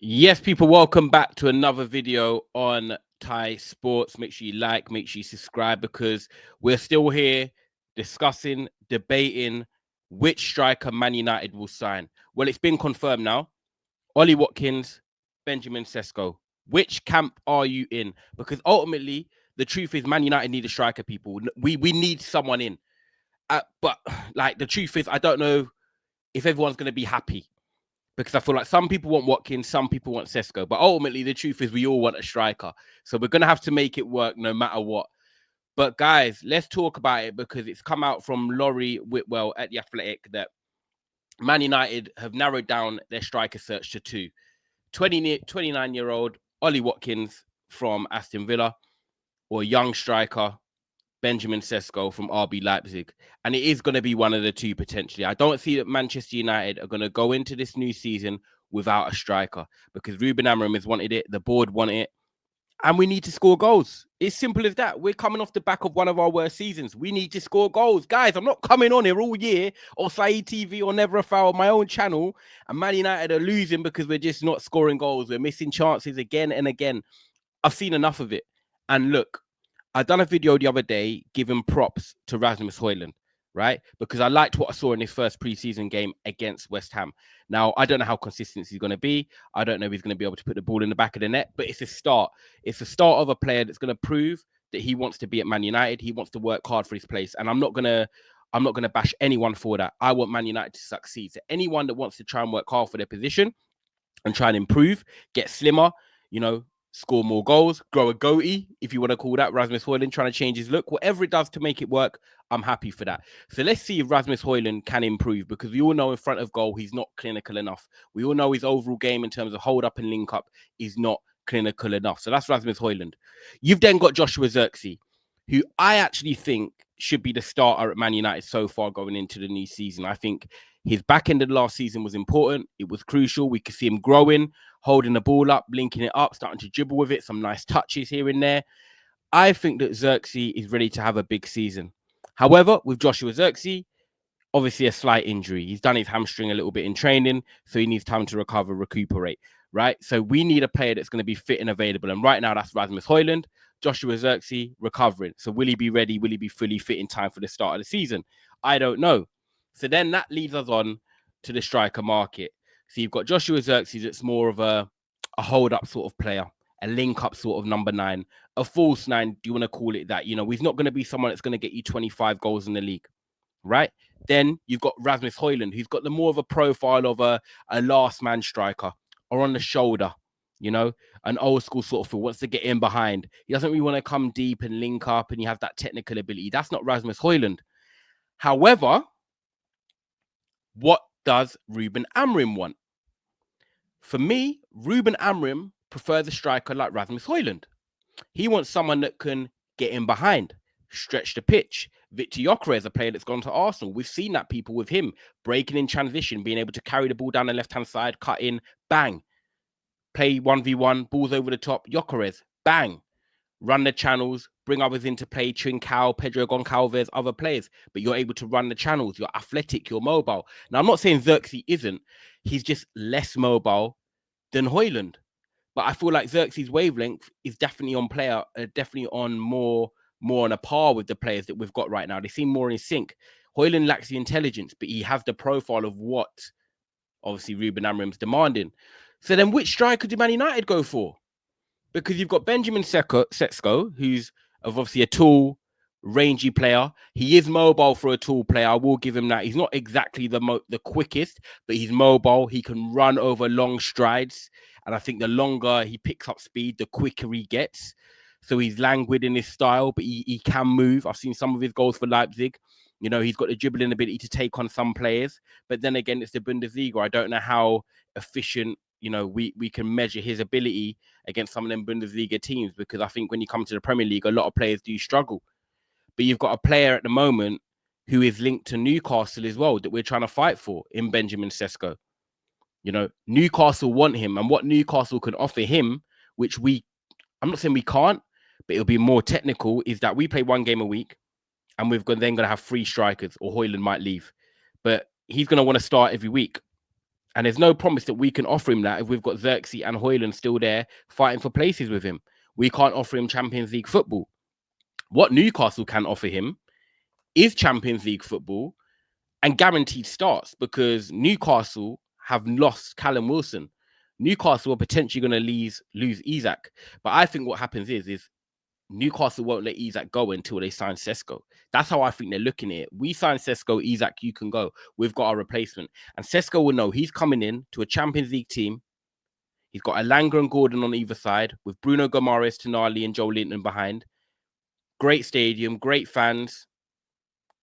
Yes, people, welcome back to another video on Thai Sports. Make sure you like, make sure you subscribe because we're still here discussing, debating which striker Man United will sign. Well, it's been confirmed now. Ollie Watkins, Benjamin Sesko. Which camp are you in? Because ultimately, the truth is Man United need a striker, people. We need someone in. But like the truth is, I don't know if everyone's going to be happy because I feel like some people want Watkins, some people want Sesko, but ultimately the truth is we all want a striker. So we're gonna have to make it work no matter what. But guys, let's talk about it because it's come out from Laurie Whitwell at The Athletic that Man United have narrowed down their striker search to two. 29-year-old Ollie Watkins from Aston Villa or young striker Benjamin Cesco from RB Leipzig. And it is going to be one of the two potentially. I don't see that Manchester United are going to go into this new season without a striker because Ruben Amorim has wanted it, the board wanted it, and we need to score goals. It's simple as that. We're coming off the back of one of our worst seasons. We need to score goals. Guys, I'm not coming on here all year or Saeed TV or Never a Foul on my own channel and Man United are losing because we're just not scoring goals. We're missing chances again and again. I've seen enough of it. And look, I done a video the other day giving props to Rasmus Højlund, right? Because I liked what I saw in his first preseason game against West Ham. Now, I don't know how consistent he's going to be. I don't know if he's going to be able to put the ball in the back of the net, but it's a start. It's a start of a player that's going to prove that he wants to be at Man United. He wants to work hard for his place. And I'm not going to bash anyone for that. I want Man United to succeed. So anyone that wants to try and work hard for their position and try and improve, get slimmer, score more goals, grow a goatee, if you want to call that, Rasmus Højlund trying to change his look, whatever it does to make it work, I'm happy for that. So let's see if Rasmus Højlund can improve because we all know in front of goal, he's not clinical enough. We all know his overall game in terms of hold up and link up is not clinical enough. So that's Rasmus Højlund. You've then got Joshua Zirkzee, who I actually think should be the starter at Man United so far going into the new season. I think his back end of the last season was important. It was crucial. We could see him growing, holding the ball up, linking it up, starting to dribble with it, some nice touches here and there. I think that Zirkzee is ready to have a big season. However, with Joshua Zirkzee, obviously a slight injury. He's done his hamstring a little bit in training, so he needs time to recover, recuperate, right? So we need a player that's going to be fit and available. And right now, that's Rasmus Højlund, Joshua Zirkzee recovering. So will he be ready? Will he be fully fit in time for the start of the season? I don't know. So then that leads us on to the striker market. So you've got Joshua Zirkzee that's more of a hold-up sort of player, a link-up sort of number 9, a false 9, do you want to call it that? He's not going to be someone that's going to get you 25 goals in the league, right? Then you've got Rasmus Højlund, who's got the more of a profile of a last-man striker or on the shoulder, an old-school sort of feel, wants to get in behind. He doesn't really want to come deep and link up and he has that technical ability. That's not Rasmus Højlund. However, what does Ruben Amorim want? For me, Ruben Amorim prefers a striker like Rasmus Højlund. He wants someone that can get in behind, stretch the pitch. Victor Gyökeres, a player that's gone to Arsenal. We've seen that, people, with him breaking in transition, being able to carry the ball down the left-hand side, cut in, bang. Play 1v1, balls over the top, Gyökeres, bang. Run the channels, bring others into play, Trincao, Pedro Goncalves, other players, but you're able to run the channels. You're athletic, you're mobile. Now, I'm not saying Zirkzee isn't. He's just less mobile than Højlund. But I feel like Xerxes' wavelength is definitely on definitely on more on a par with the players that we've got right now. They seem more in sync. Højlund lacks the intelligence, but he has the profile of what obviously Ruben Amorim's demanding. So then which striker did Man United go for? Because you've got Benjamin Sesko, who's obviously a tall, rangy player. He is mobile for a tall player. I will give him that. He's not exactly the quickest, but he's mobile. He can run over long strides. And I think the longer he picks up speed, the quicker he gets. So he's languid in his style, but he can move. I've seen some of his goals for Leipzig. He's got the dribbling ability to take on some players. But then again, it's the Bundesliga. I don't know how efficient we can measure his ability against some of them Bundesliga teams, because I think when you come to the Premier League, a lot of players do struggle. But you've got a player at the moment who is linked to Newcastle as well that we're trying to fight for in Benjamin Sesko. Newcastle want him, and what Newcastle can offer him, which I'm not saying we can't, but it'll be more technical, is that we play one game a week and we've then going to have 3 strikers, or Højlund might leave. But he's going to want to start every week. And there's no promise that we can offer him that if we've got Xerxes and Højlund still there fighting for places with him. We can't offer him Champions League football. What Newcastle can offer him is Champions League football and guaranteed starts, because Newcastle have lost Callum Wilson. Newcastle are potentially going to lose Isak. But I think what happens is Newcastle won't let Isak go until they sign Sesko. That's how I think they're looking at it. We sign Sesko, Isak, you can go. We've got our replacement. And Sesko will know he's coming in to a Champions League team. He's got Alanga and Gordon on either side, with Bruno Gomares, Tonali, and Joe Linton behind. Great stadium, great fans,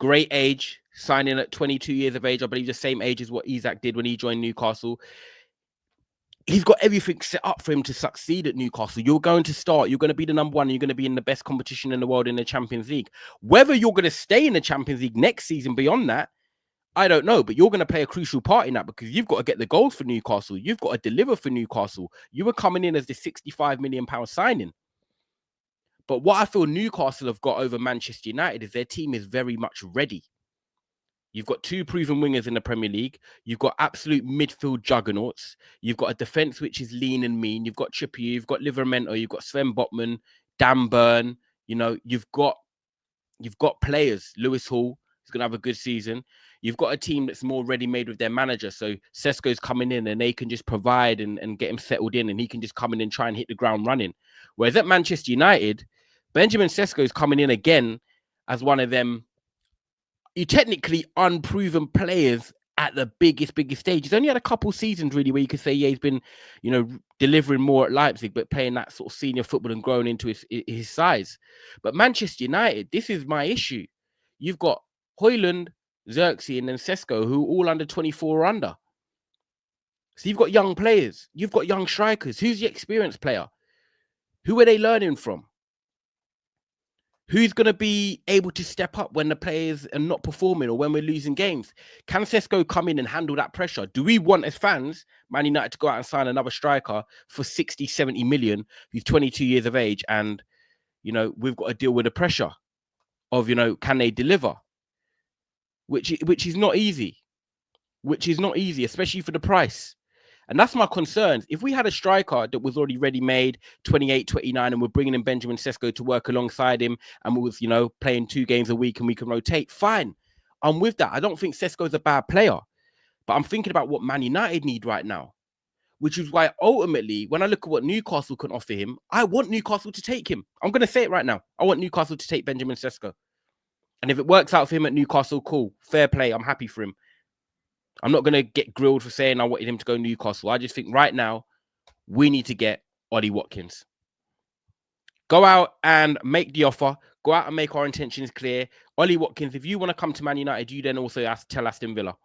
great age, signing at 22 years of age. I believe the same age as what Isak did when he joined Newcastle. He's got everything set up for him to succeed at Newcastle. You're going to start. You're going to be the number one. You're going to be in the best competition in the world in the Champions League. Whether you're going to stay in the Champions League next season beyond that, I don't know. But you're going to play a crucial part in that, because you've got to get the goals for Newcastle. You've got to deliver for Newcastle. You were coming in as the £65 million signing. But what I feel Newcastle have got over Manchester United is their team is very much ready. You've got two proven wingers in the Premier League. You've got absolute midfield juggernauts. You've got a defence which is lean and mean. You've got Trippier, you've got Livramento, you've got Sven Botman, Dan Burn. You know, you've got players. Lewis Hall is going to have a good season. You've got a team that's more ready-made with their manager. So Sesko's coming in and they can just provide and get him settled in, and he can just come in and try and hit the ground running. Whereas at Manchester United, Benjamin Cesco is coming in again as one of them technically unproven players at the biggest stage. He's only had a couple seasons really where you could say, yeah, he's been, you know, delivering more at Leipzig, but playing that sort of senior football and growing into his size. But Manchester United, this is my issue. You've got Højlund, Xerxes, and then Sesko, who are all under 24 or under. So you've got young players. You've got young strikers. Who's the experienced player? Who are they learning from? Who's going to be able to step up when the players are not performing or when we're losing games? Can Sesko come in and handle that pressure? Do we want, as fans, Man United to go out and sign another striker for 60, 70 million, who's 22 years of age, and, you know, we've got to deal with the pressure of, you know, can they deliver? Which is not easy. Which is not easy, especially for the price. And that's my concerns. If we had a striker that was already ready-made, 28, 29, and we're bringing in Benjamin Sesko to work alongside him, and we was, you know, playing 2 games a week and we can rotate, fine. I'm with that. I don't think Sesko's a bad player. But I'm thinking about what Man United need right now, which is why ultimately, when I look at what Newcastle can offer him, I want Newcastle to take him. I'm going to say it right now. I want Newcastle to take Benjamin Sesko. And if it works out for him at Newcastle, cool. Fair play. I'm happy for him. I'm not going to get grilled for saying I wanted him to go Newcastle. I just think right now, we need to get Ollie Watkins. Go out and make the offer. Go out and make our intentions clear. Ollie Watkins, if you want to come to Man United, you then also tell Aston Villa.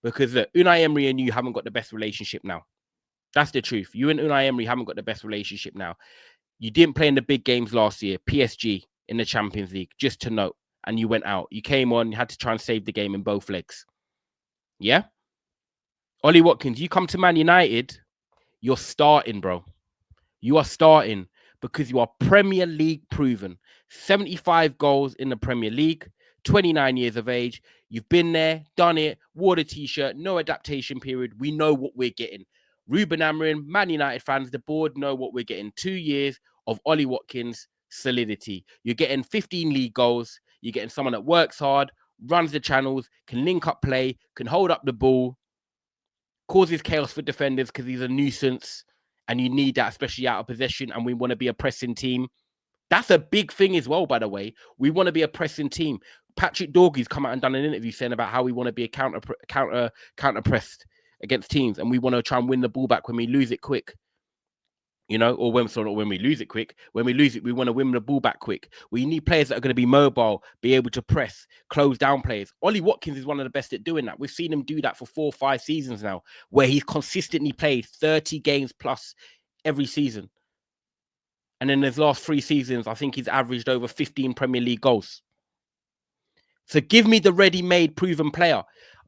Because look, Unai Emery and you haven't got the best relationship now. That's the truth. You and Unai Emery haven't got the best relationship now. You didn't play in the big games last year. PSG in the Champions League, just to note. And you went out. You came on, you had to try and save the game in both legs. Yeah? Ollie Watkins, you come to Man United, you're starting, bro. You are starting because you are Premier League proven. 75 goals in the Premier League, 29 years of age. You've been there, done it, wore the t-shirt, no adaptation period. We know what we're getting. Ruben Amorim, Man United fans, the board know what we're getting. 2 years of Ollie Watkins solidity. You're getting 15 league goals. You're getting someone that works hard, runs the channels, can link up play, can hold up the ball, causes chaos for defenders because he's a nuisance, and you need that, especially out of possession, and we want to be a pressing team. That's a big thing as well, by the way. We want to be a pressing team. Patrick Dorguy's come out and done an interview saying about how we want to be a counter pressed against teams, and we want to try and win the ball back when we lose it quick. You know, or when we lose it quick. When we lose it, we want to win the ball back quick. We need players that are going to be mobile, be able to press, close down players. Ollie Watkins is one of the best at doing that. We've seen him do that for 4 or 5 seasons now, where he's consistently played 30 games plus every season. And in his last 3 seasons, I think he's averaged over 15 Premier League goals. So give me the ready-made, proven player.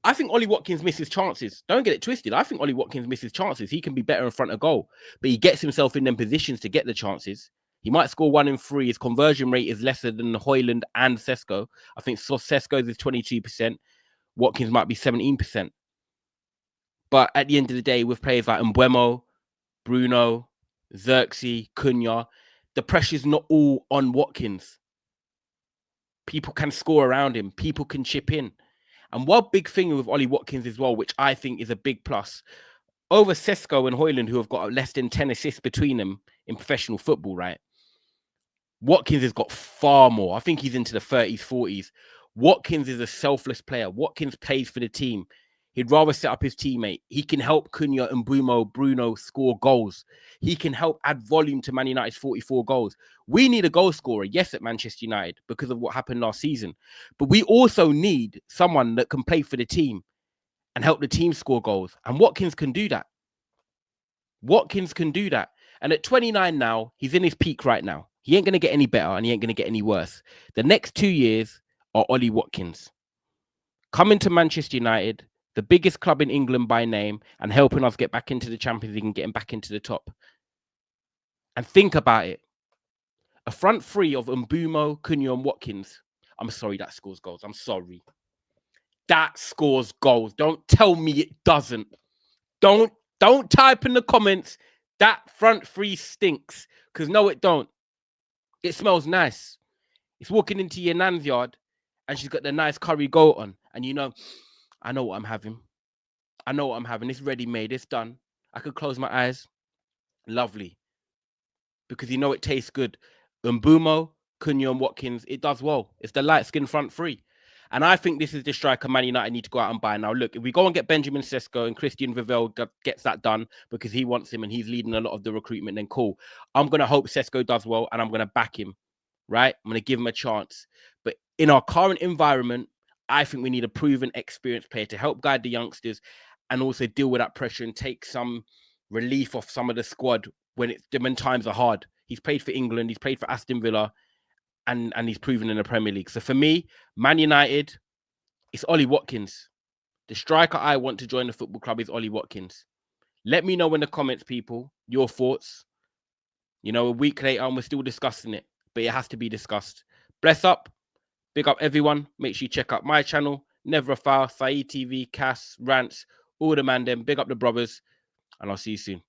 I think Ollie Watkins misses chances. Don't get it twisted. I think Ollie Watkins misses chances. He can be better in front of goal, but he gets himself in them positions to get the chances. He might score 1 in 3. His conversion rate is lesser than Højlund and Sesko. I think Sesko's is 22%. Watkins might be 17%. But at the end of the day, with players like Mbeumo, Bruno, Xerxes, Cunha, the pressure's not all on Watkins. People can score around him. People can chip in. And one big thing with Ollie Watkins as well, which I think is a big plus, over Sesko and Højlund, who have got less than 10 assists between them in professional football, right? Watkins has got far more. I think he's into the 30s, 40s. Watkins is a selfless player. Watkins plays for the team. He'd rather set up his teammate. He can help Cunha and Bruno score goals. He can help add volume to Man United's 44 goals. We need a goal scorer, yes, at Manchester United because of what happened last season. But we also need someone that can play for the team and help the team score goals. And Watkins can do that. Watkins can do that. And at 29 now, he's in his peak right now. He ain't going to get any better and he ain't going to get any worse. The next 2 years are Ollie Watkins coming to Manchester United, the biggest club in England by name, and helping us get back into the Champions League and getting back into the top. And think about it. A front three of Mbeumo, Cunha and Watkins. I'm sorry, that scores goals. I'm sorry. That scores goals. Don't tell me it doesn't. Don't type in the comments that front three stinks, because no, it don't. It smells nice. It's walking into your nan's yard and she's got the nice curry goat on, and you know, I know what I'm having. I know what I'm having. It's ready made. It's done. I could close my eyes. Lovely. Because you know it tastes good. Mbeumo, Cunha and Watkins, it does well. It's the light skin front three. And I think this is the striker Man United need to go out and buy. Now, look, if we go and get Benjamin Sesko and Christian Vivel gets that done because he wants him and he's leading a lot of the recruitment, then cool. I'm going to hope Sesko does well and I'm going to back him, right? I'm going to give him a chance. But in our current environment, I think we need a proven, experienced player to help guide the youngsters and also deal with that pressure and take some relief off some of the squad when times are hard. He's played for England. He's played for Aston Villa. And he's proven in the Premier League. So for me, Man United, it's Ollie Watkins. The striker I want to join the football club is Ollie Watkins. Let me know in the comments, people, your thoughts. You know, a week later, and we're still discussing it, but it has to be discussed. Bless up. Big up everyone. Make sure you check out my channel, Never a Foul, Saeed TV, Cass, Rants, all the man them. Big up the brothers, and I'll see you soon.